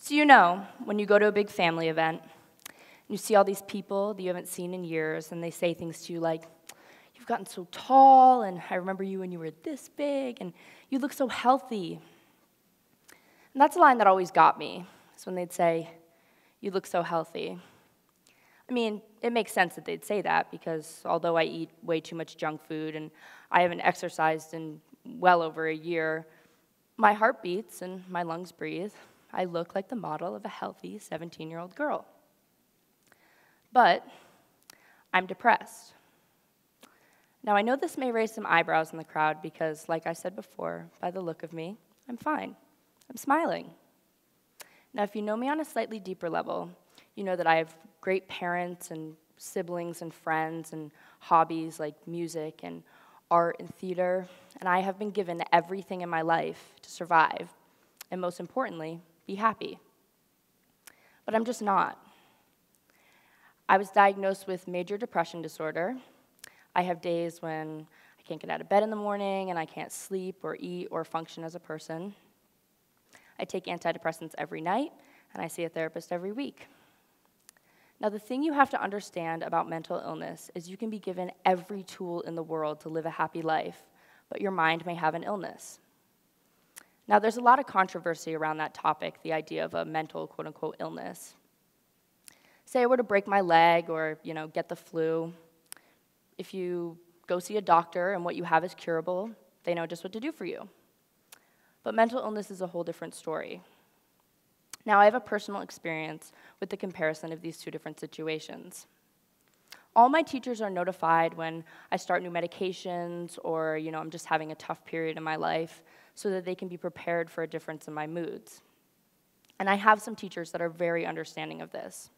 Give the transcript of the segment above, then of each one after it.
So you know, when you go to a big family event, you see all these people that you haven't seen in years, and they say things to you like, "You've gotten so tall, and I remember you when you were this big, and you look so healthy." And that's a line that always got me, is when they'd say, "You look so healthy." I mean, it makes sense that they'd say that, because although I eat way too much junk food and I haven't exercised in well over a year, my heart beats and my lungs breathe. I look like the model of a healthy 17-year-old girl. But I'm depressed. Now, I know this may raise some eyebrows in the crowd because, like I said before, by the look of me, I'm fine. I'm smiling. Now, if you know me on a slightly deeper level, you know that I have great parents and siblings and friends and hobbies like music and art and theater, and I have been given everything in my life to survive, and most importantly, be happy. But I'm just not. I was diagnosed with major depression disorder. I have days when I can't get out of bed in the morning and I can't sleep or eat or function as a person. I take antidepressants every night, and I see a therapist every week. Now, the thing you have to understand about mental illness is you can be given every tool in the world to live a happy life, but your mind may have an illness. Now, there's a lot of controversy around that topic, the idea of a mental, quote-unquote, illness. Say I were to break my leg or, get the flu. If you go see a doctor and what you have is curable, they know just what to do for you. But mental illness is a whole different story. Now, I have a personal experience with the comparison of these two different situations. All my teachers are notified when I start new medications or, I'm just having a tough period in my life so that they can be prepared for a difference in my moods. And I have some teachers that are very understanding of this.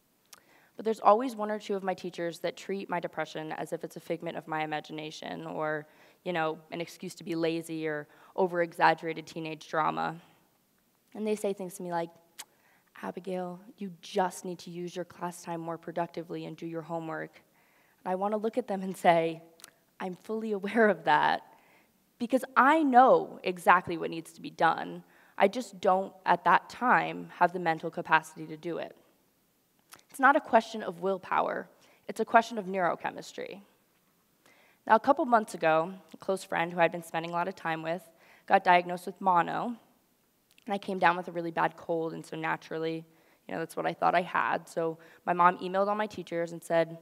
But there's always one or two of my teachers that treat my depression as if it's a figment of my imagination or, an excuse to be lazy or over-exaggerated teenage drama. And they say things to me like, "Abigail, you just need to use your class time more productively and do your homework." And I want to look at them and say, I'm fully aware of that because I know exactly what needs to be done. I just don't, at that time, have the mental capacity to do it. It's not a question of willpower. It's a question of neurochemistry. Now, a couple months ago, a close friend who I'd been spending a lot of time with got diagnosed with mono, and I came down with a really bad cold, and so naturally, that's what I thought I had. So my mom emailed all my teachers and said,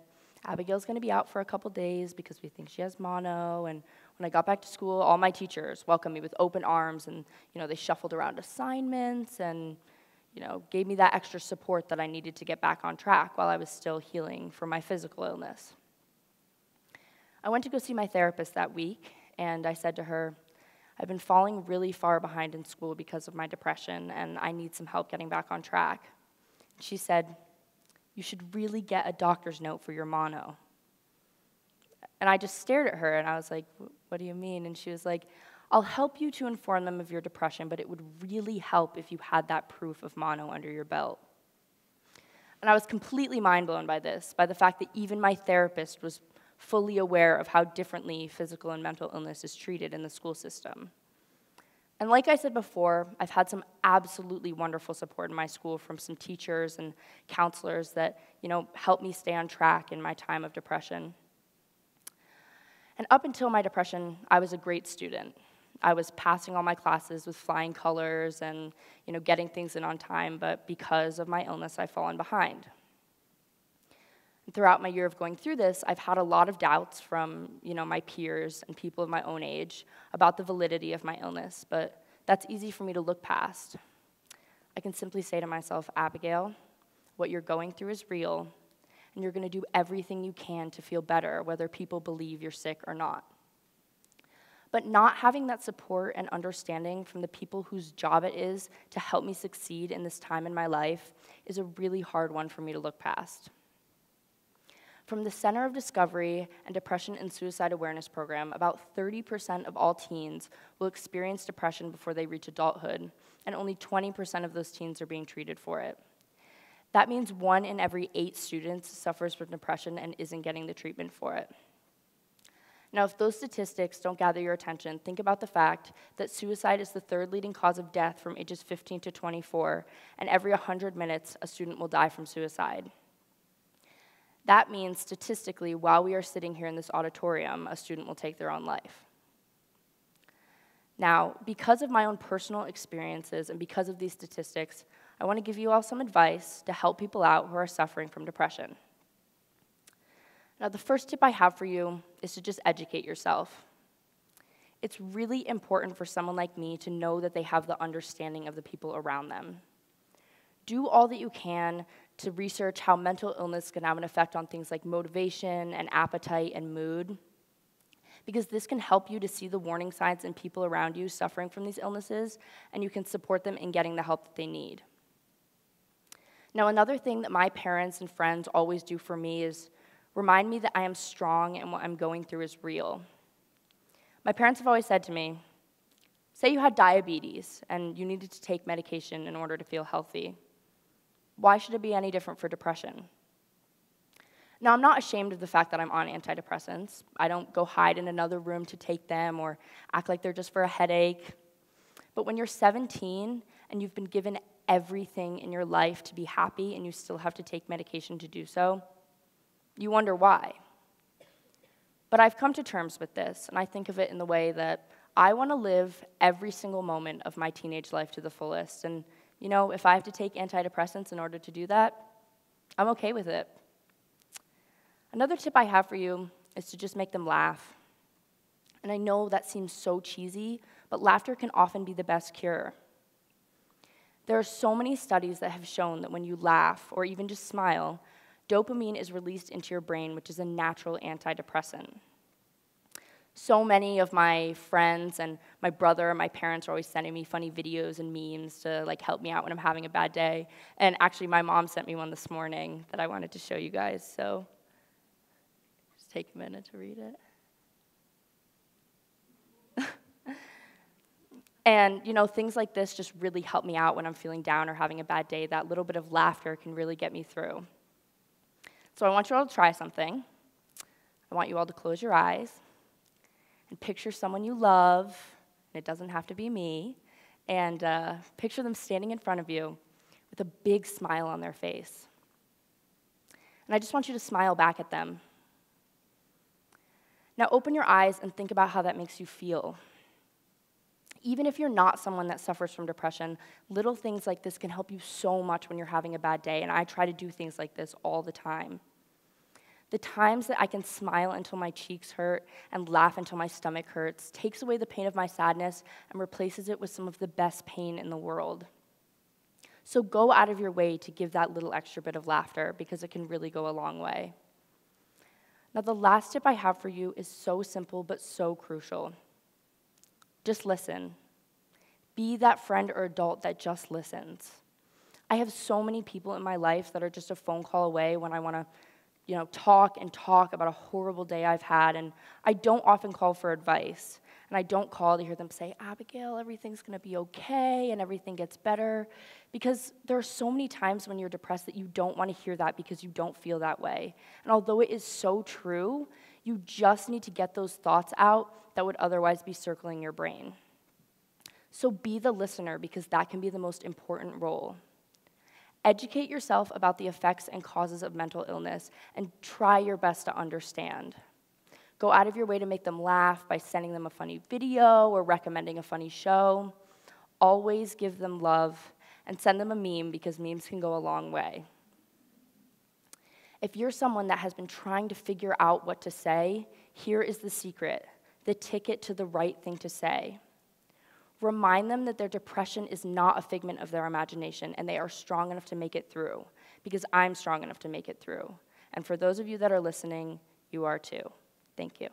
"Abigail's going to be out for a couple days because we think she has mono." And when I got back to school, all my teachers welcomed me with open arms, and they shuffled around assignments and gave me that extra support that I needed to get back on track while I was still healing from my physical illness. I went to go see my therapist that week, and I said to her, "I've been falling really far behind in school because of my depression, and I need some help getting back on track." She said, "You should really get a doctor's note for your mono." And I just stared at her, and I was like, "What do you mean?" And she was like, "I'll help you to inform them of your depression, but it would really help if you had that proof of mono under your belt." And I was completely mind blown by this, by the fact that even my therapist was fully aware of how differently physical and mental illness is treated in the school system. And like I said before, I've had some absolutely wonderful support in my school from some teachers and counselors that, helped me stay on track in my time of depression. And up until my depression, I was a great student. I was passing all my classes with flying colors and, getting things in on time, but because of my illness, I've fallen behind. And throughout my year of going through this, I've had a lot of doubts from, my peers and people of my own age about the validity of my illness, but that's easy for me to look past. I can simply say to myself, "Abigail, what you're going through is real, and you're going to do everything you can to feel better, whether people believe you're sick or not." But not having that support and understanding from the people whose job it is to help me succeed in this time in my life is a really hard one for me to look past. From the Center of Discovery and Depression and Suicide Awareness Program, about 30% of all teens will experience depression before they reach adulthood, and only 20% of those teens are being treated for it. That means 1 in every 8 students suffers from depression and isn't getting the treatment for it. Now, if those statistics don't gather your attention, think about the fact that suicide is the third leading cause of death from ages 15 to 24, and every 100 minutes, a student will die from suicide. That means, statistically, while we are sitting here in this auditorium, a student will take their own life. Now, because of my own personal experiences and because of these statistics, I want to give you all some advice to help people out who are suffering from depression. Now, the first tip I have for you is to just educate yourself. It's really important for someone like me to know that they have the understanding of the people around them. Do all that you can to research how mental illness can have an effect on things like motivation and appetite and mood, because this can help you to see the warning signs in people around you suffering from these illnesses, and you can support them in getting the help that they need. Now, another thing that my parents and friends always do for me is remind me that I am strong and what I'm going through is real. My parents have always said to me, say you had diabetes and you needed to take medication in order to feel healthy. Why should it be any different for depression? Now, I'm not ashamed of the fact that I'm on antidepressants. I don't go hide in another room to take them or act like they're just for a headache. But when you're 17 and you've been given everything in your life to be happy and you still have to take medication to do so, you wonder why. But I've come to terms with this, and I think of it in the way that I want to live every single moment of my teenage life to the fullest. And, you know, if I have to take antidepressants in order to do that, I'm okay with it. Another tip I have for you is to just make them laugh. And I know that seems so cheesy, but laughter can often be the best cure. There are so many studies that have shown that when you laugh or even just smile, dopamine is released into your brain, which is a natural antidepressant. So many of my friends and my brother and my parents are always sending me funny videos and memes to help me out when I'm having a bad day. And actually, my mom sent me one this morning that I wanted to show you guys. So just take a minute to read it. And, things like this just really help me out when I'm feeling down or having a bad day. That little bit of laughter can really get me through. So I want you all to try something. I want you all to close your eyes and picture someone you love, and it doesn't have to be me, and picture them standing in front of you with a big smile on their face. And I just want you to smile back at them. Now open your eyes and think about how that makes you feel. Even if you're not someone that suffers from depression, little things like this can help you so much when you're having a bad day, and I try to do things like this all the time. The times that I can smile until my cheeks hurt and laugh until my stomach hurts takes away the pain of my sadness and replaces it with some of the best pain in the world. So go out of your way to give that little extra bit of laughter, because it can really go a long way. Now, the last tip I have for you is so simple but so crucial. Just listen. Be that friend or adult that just listens. I have so many people in my life that are just a phone call away when I want to, talk about a horrible day I've had, and I don't often call for advice. And I don't call to hear them say, Abigail, everything's going to be okay and everything gets better, because there are so many times when you're depressed that you don't want to hear that because you don't feel that way. And although it is so true, you just need to get those thoughts out that would otherwise be circling your brain. So be the listener, because that can be the most important role. Educate yourself about the effects and causes of mental illness and try your best to understand. Go out of your way to make them laugh by sending them a funny video or recommending a funny show. Always give them love and send them a meme, because memes can go a long way. If you're someone that has been trying to figure out what to say, here is the secret, the ticket to the right thing to say. Remind them that their depression is not a figment of their imagination, and they are strong enough to make it through, because I'm strong enough to make it through. And for those of you that are listening, you are too. Thank you.